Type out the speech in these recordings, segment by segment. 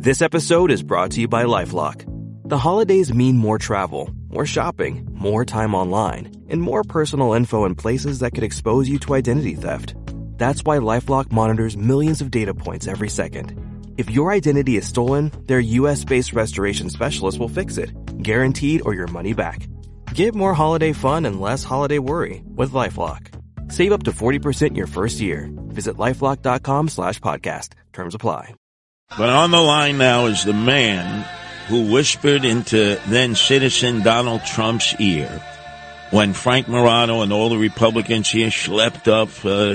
This episode is brought to you by LifeLock. The holidays mean more travel, more shopping, more time online, and more personal info in places that could expose you to identity theft. That's why LifeLock monitors millions of data points every second. If your identity is stolen, their US-based restoration specialist will fix it, guaranteed or your money back. Get more holiday fun and less holiday worry with LifeLock. Save up to 40% your first year. Visit LifeLock.com/podcast. Terms apply. But on the line now is the man who whispered into then-citizen Donald Trump's ear when Frank Morano and all the Republicans here schlepped up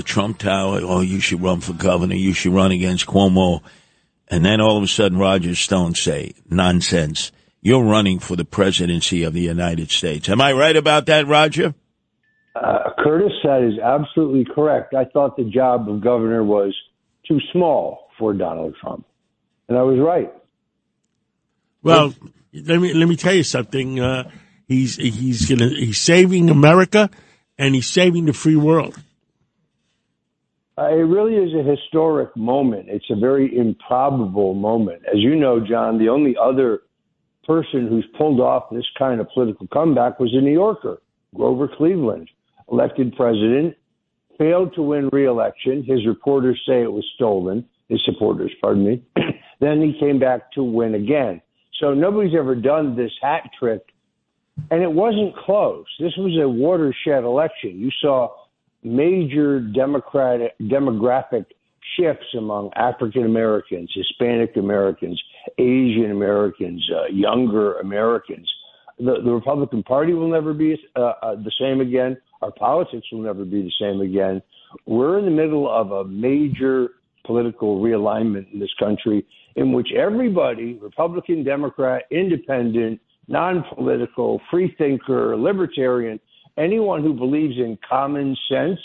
Trump Tower. Oh, you should run for governor. You should run against Cuomo. And then all of a sudden Roger Stone say, nonsense. You're running for the presidency of the United States. Am I right about that, Roger? Curtis, that is absolutely correct. I thought the job of governor was too small for Donald Trump. And I was right. Well, let me tell you something. He's saving America, and he's saving the free world. It really is a historic moment. It's a very improbable moment. As you know, John, the only other person who's pulled off this kind of political comeback was a New Yorker, Grover Cleveland, elected president, failed to win re-election. His supporters say it was stolen. Then he came back to win again. So nobody's ever done this hat trick, and it wasn't close. This was a watershed election. You saw major demographic shifts among African Americans, Hispanic Americans, Asian Americans, younger Americans. The Republican Party will never be the same again. Our politics will never be the same again. We're in the middle of a major political realignment in this country in which everybody, Republican, Democrat, independent, non-political, free thinker, libertarian, anyone who believes in common sense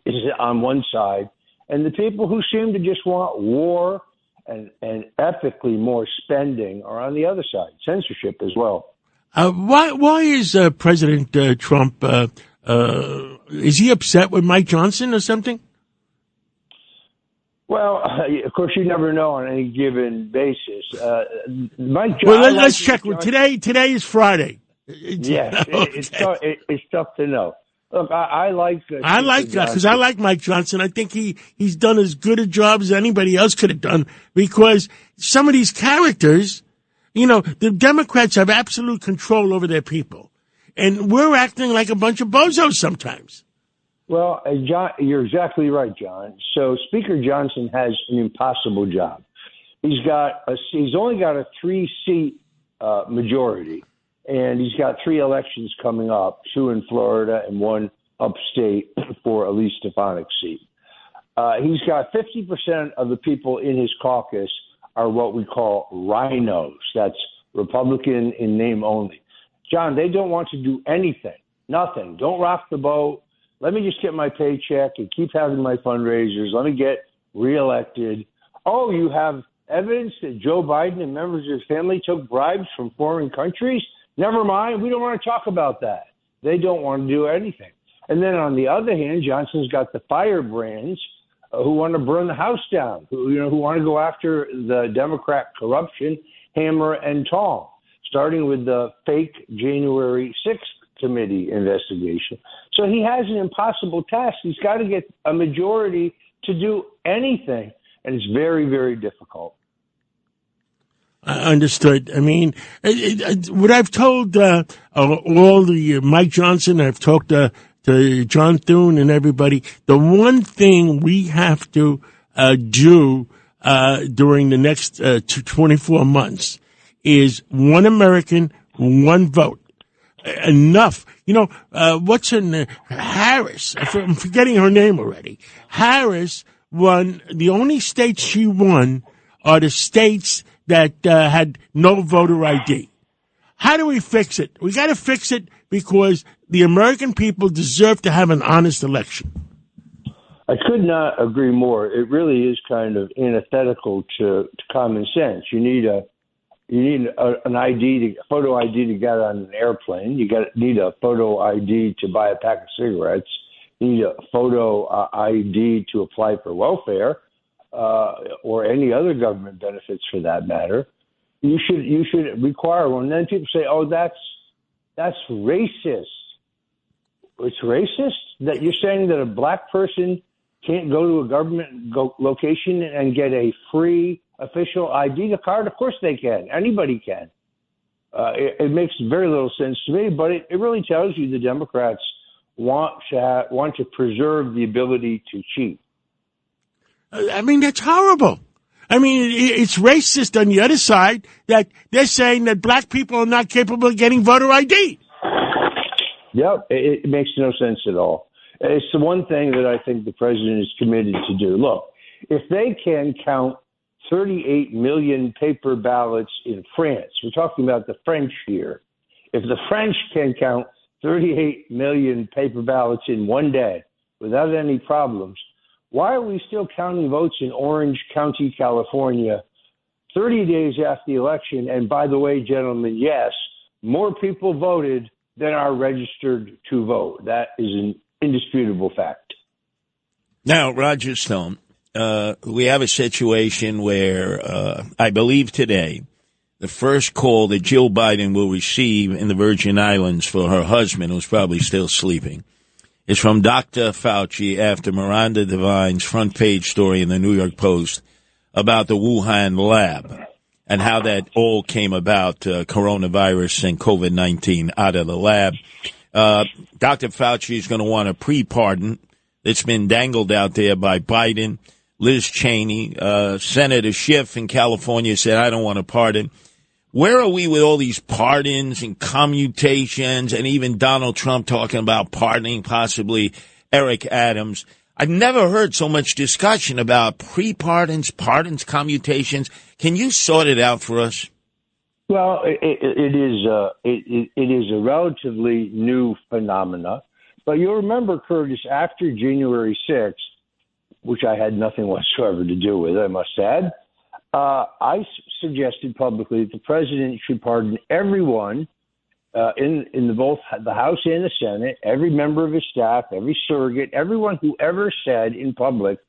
is on one side, and the people who seem to just want war and ethically more spending are on the other side, censorship as well. Why is President Trump, is he upset with Mike Johnson or something? Well, of course, you never know on any given basis. Mike Johnson. Well, let's check. Today is Friday. Yeah, it's tough to know. Look, I like that because I like Mike Johnson. I think he's done as good a job as anybody else could have done, because some of these characters, the Democrats have absolute control over their people, and we're acting like a bunch of bozos sometimes. Well, John, you're exactly right, John. So Speaker Johnson has an impossible job. He's only got a 3-seat majority, and he's got 3 elections coming up, 2 in Florida and 1 upstate for a Elise Stefanik seat. He's got 50% of the people in his caucus are what we call rhinos. That's Republican in name only. John, they don't want to do anything, nothing. Don't rock the boat. Let me just get my paycheck and keep having my fundraisers. Let me get reelected. Oh, you have evidence that Joe Biden and members of his family took bribes from foreign countries? Never mind. We don't want to talk about that. They don't want to do anything. And then on the other hand, Johnson's got the firebrands who want to burn the house down, who want to go after the Democrat corruption, hammer and tong, starting with the fake January 6th committee investigation. So he has an impossible task. He's got to get a majority to do anything, and it's very, very difficult. Understood. I mean, what I've told all the Mike Johnson, I've talked to John Thune and everybody, the one thing we have to do during the next 24 months is one American, one vote. Enough. What's her name? Harris. I'm forgetting her name already. Harris won. The only states she won are the states that had no voter ID. How do we fix it? We got to fix it because the American people deserve to have an honest election. I could not agree more. It really is kind of antithetical to common sense. You need an ID, photo ID to get on an airplane. You need a photo ID to buy a pack of cigarettes. You need a photo ID to apply for welfare. or any other government benefits for that matter, you should require one. And then people say, "Oh, that's racist." It's racist that you're saying that a black person can't go to a government location and get a free official ID card? Of course they can. Anybody can. It makes very little sense to me, but it really tells you the Democrats want to preserve the ability to cheat. I mean, that's horrible. I mean, it's racist on the other side that they're saying that black people are not capable of getting voter ID. Yep, it makes no sense at all. It's the one thing that I think the president is committed to do. Look, if they can count 38 million paper ballots in France, we're talking about the French here. If the French can count 38 million paper ballots in one day without any problems, why are we still counting votes in Orange County, California, 30 days after the election? And by the way, gentlemen, yes, more people voted than are registered to vote. That is an indisputable fact. Now, Roger Stone, we have a situation where I believe today the first call that Jill Biden will receive in the Virgin Islands for her husband, who's probably still sleeping, is from Dr. Fauci after Miranda Devine's front page story in the New York Post about the Wuhan lab and how that all came about, coronavirus and COVID-19 out of the lab. Dr. Fauci is going to want a pre-pardon that's been dangled out there by Biden. Liz Cheney, Senator Schiff in California said, I don't want a pardon. Where are we with all these pardons and commutations and even Donald Trump talking about pardoning possibly Eric Adams? I've never heard so much discussion about pre-pardons, pardons, commutations. Can you sort it out for us? Well, it is a relatively new phenomena. But you'll remember, Curtis, after January 6th, which I had nothing whatsoever to do with, I must add, I suggested publicly that the president should pardon everyone in both the House and the Senate, every member of his staff, every surrogate, everyone who ever said in public,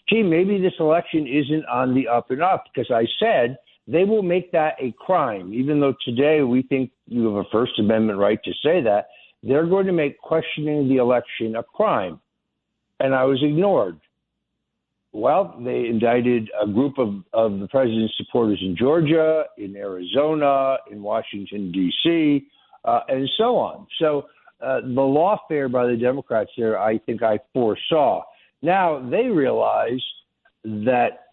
gee, maybe this election isn't on the up and up, because I said they will make that a crime. Even though today we think you have a First Amendment right to say that, they're going to make questioning the election a crime. And I was ignored. Well, they indicted a group of the president's supporters in Georgia, in Arizona, in Washington, D.C., and so on. So the lawfare by the Democrats there, I think I foresaw. Now, they realize that,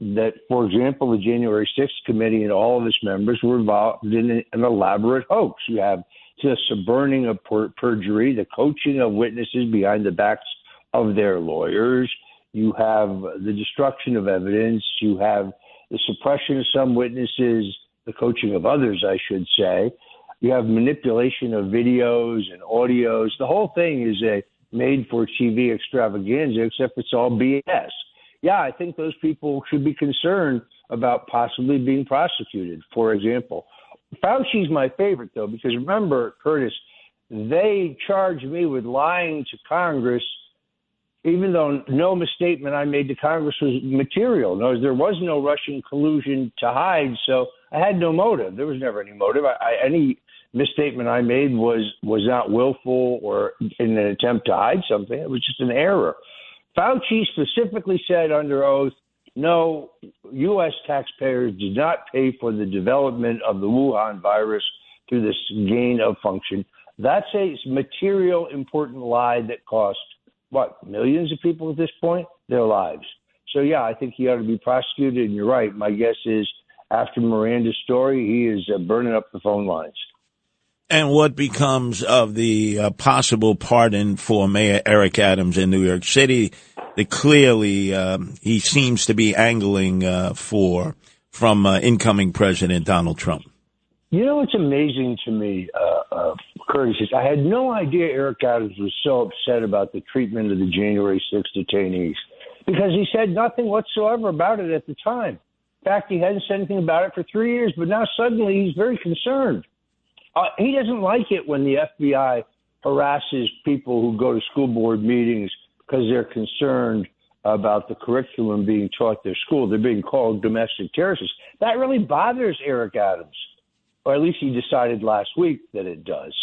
for example, the January 6th committee and all of its members were involved in an elaborate hoax. You have the suborning of perjury, the coaching of witnesses behind the backs of their lawyers. You have the destruction of evidence. You have the suppression of some witnesses, the coaching of others, I should say. You have manipulation of videos and audios. The whole thing is a made-for-TV extravaganza, except it's all BS. Yeah, I think those people should be concerned about possibly being prosecuted, for example. Fauci's my favorite, though, because remember, Curtis, they charged me with lying to Congress, even though no misstatement I made to Congress was material. No, there was no Russian collusion to hide, so I had no motive. There was never any motive. Any misstatement I made was not willful or in an attempt to hide something. It was just an error. Fauci specifically said under oath, no, U.S. taxpayers did not pay for the development of the Wuhan virus through this gain of function. That's a material, important lie that cost, millions of people at this point, their lives. So, yeah, I think he ought to be prosecuted, and you're right. My guess is after Miranda's story, he is burning up the phone lines. And what becomes of the possible pardon for Mayor Eric Adams in New York City? Clearly, he seems to be angling from incoming President Donald Trump. You know what's amazing to me, Curtis, is I had no idea Eric Adams was so upset about the treatment of the January 6th detainees, because he said nothing whatsoever about it at the time. In fact, he hadn't said anything about it for 3 years, but now suddenly he's very concerned. He doesn't like it when the FBI harasses people who go to school board meetings because they're concerned about the curriculum being taught at their school. They're being called domestic terrorists. That really bothers Eric Adams, or at least he decided last week that it does.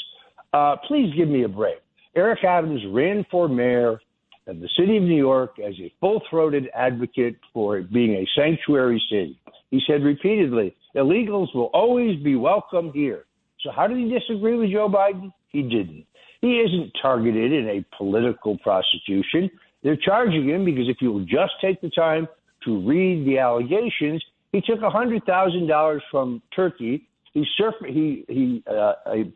Please give me a break. Eric Adams ran for mayor of the city of New York as a full-throated advocate for it being a sanctuary city. He said repeatedly, illegals will always be welcome here. So how did he disagree with Joe Biden? He didn't. He isn't targeted in a political prosecution. They're charging him because if you will just take the time to read the allegations, he took $100,000 from Turkey. He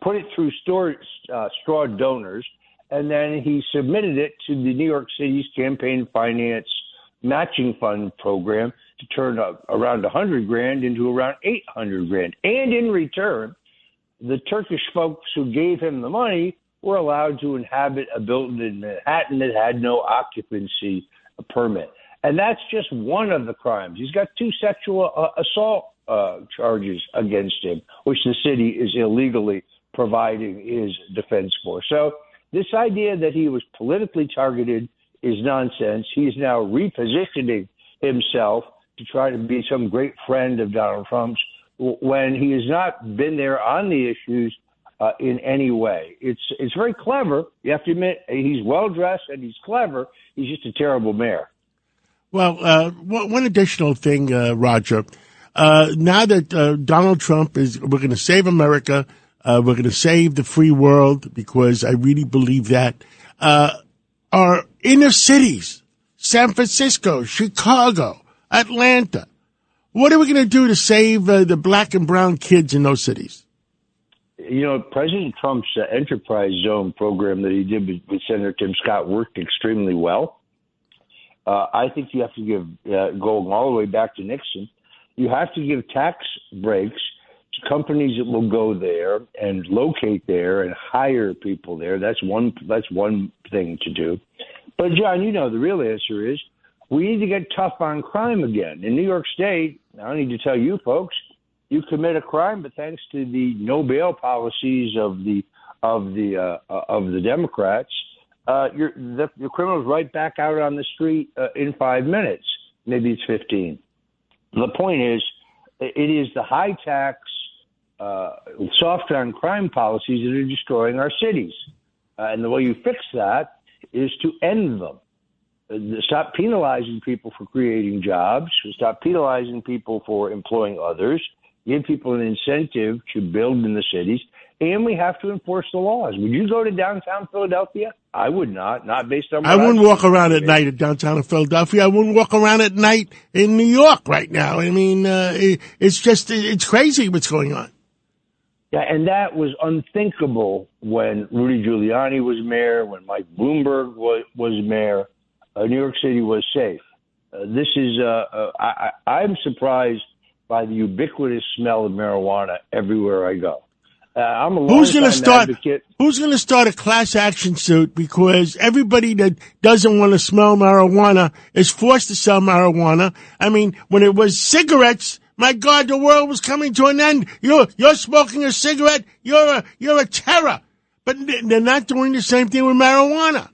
put it through straw donors, and then he submitted it to the New York City's campaign finance matching fund program to turn around $100,000 into around $800,000. And in return, the Turkish folks who gave him the money were allowed to inhabit a building in Manhattan that had no occupancy permit. And that's just one of the crimes. He's got 2 sexual assault charges against him, which the city is illegally providing his defense for. So this idea that he was politically targeted is nonsense. He is now repositioning himself to try to be some great friend of Donald Trump's when he has not been there on the issues in any way. It's very clever. You have to admit, he's well-dressed and he's clever. He's just a terrible mayor. Well, one additional thing, Roger. Now that Donald Trump we're going to save America, we're going to save the free world, because I really believe that, our inner cities, San Francisco, Chicago, Atlanta, what are we going to do to save the black and brown kids in those cities? You know, President Trump's enterprise zone program that he did with Senator Tim Scott worked extremely well. I think you have to give, going all the way back to Nixon, you have to give tax breaks to companies that will go there and locate there and hire people there. That's one thing to do. But, John, you know, the real answer is we need to get tough on crime again. In New York State, I don't need to tell you folks, you commit a crime, but thanks to the no bail policies of the Democrats, the criminal's right back out on the street in 5 minutes. Maybe it's 15. The point is, it is the high tax, soft on crime policies that are destroying our cities. And the way you fix that is to end them. Stop penalizing people for creating jobs. Stop penalizing people for employing others. Give people an incentive to build in the cities. And we have to enforce the laws. Would you go to downtown Philadelphia? I would not based on what I wouldn't walk around at night at downtown Philadelphia. I wouldn't walk around at night in New York right now. I mean, it's crazy what's going on. Yeah, and that was unthinkable when Rudy Giuliani was mayor, when Mike Bloomberg was mayor. New York City was safe. I'm surprised by the ubiquitous smell of marijuana everywhere I go. I'm a long-time advocate. Who's going to start a class action suit because everybody that doesn't want to smell marijuana is forced to sell marijuana? I mean, when it was cigarettes, my God, the world was coming to an end. You're smoking a cigarette, you're a terror. But they're not doing the same thing with marijuana.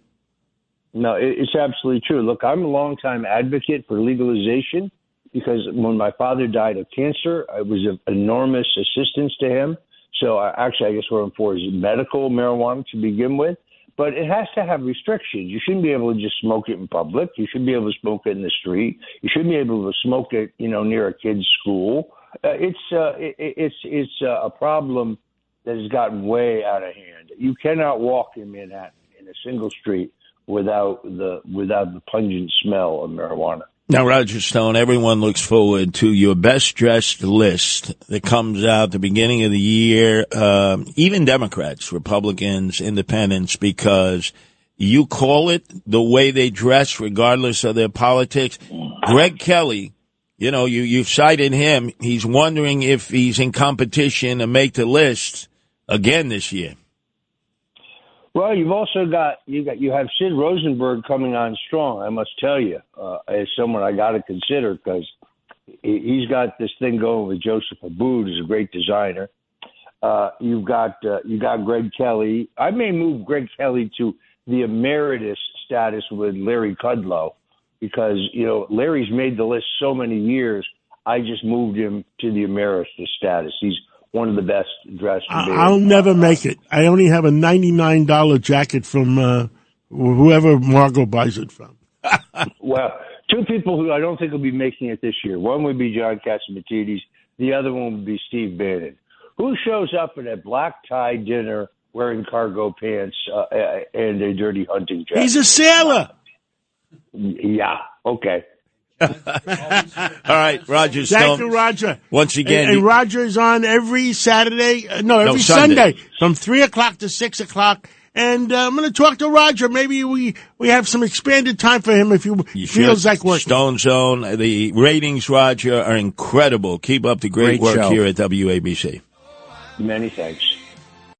No, it's absolutely true. Look, I'm a long-time advocate for legalization because when my father died of cancer, it was of enormous assistance to him. So I guess what I'm for is medical marijuana to begin with. But it has to have restrictions. You shouldn't be able to just smoke it in public. You should be able to smoke it in the street. You shouldn't be able to smoke it, near a kid's school. It's a problem that has gotten way out of hand. You cannot walk in Manhattan in a single street without the pungent smell of marijuana. Now, Roger Stone, everyone looks forward to your best dressed list that comes out at the beginning of the year, even Democrats, Republicans, independents, because you call it the way they dress regardless of their politics. Greg Kelly, you've cited him. He's wondering if he's in competition to make the list again this year. Well, you've also you have Sid Rosenberg coming on strong. I must tell you, as someone I got to consider because he's got this thing going with Joseph Abboud, who's a great designer. You got Greg Kelly. I may move Greg Kelly to the emeritus status with Larry Kudlow, because, Larry's made the list so many years. I just moved him to the emeritus status. He's one of the best dressed. I'll never make it. I only have a $99 jacket from whoever Margot buys it from. Well, two people who I don't think will be making it this year. One would be John Catsimatidis. The other one would be Steve Bannon. Who shows up at a black tie dinner wearing cargo pants and a dirty hunting jacket? He's a sailor. Yeah. Okay. All right, Roger Stone. Thank you, Roger. Once again. And Roger is on every Saturday. Every Sunday from 3 o'clock to 6 o'clock. And I'm going to talk to Roger. Maybe we have some expanded time for him if he feels like working. Stone Zone. The ratings, Roger, are incredible. Keep up the great work show here at WABC. Many thanks.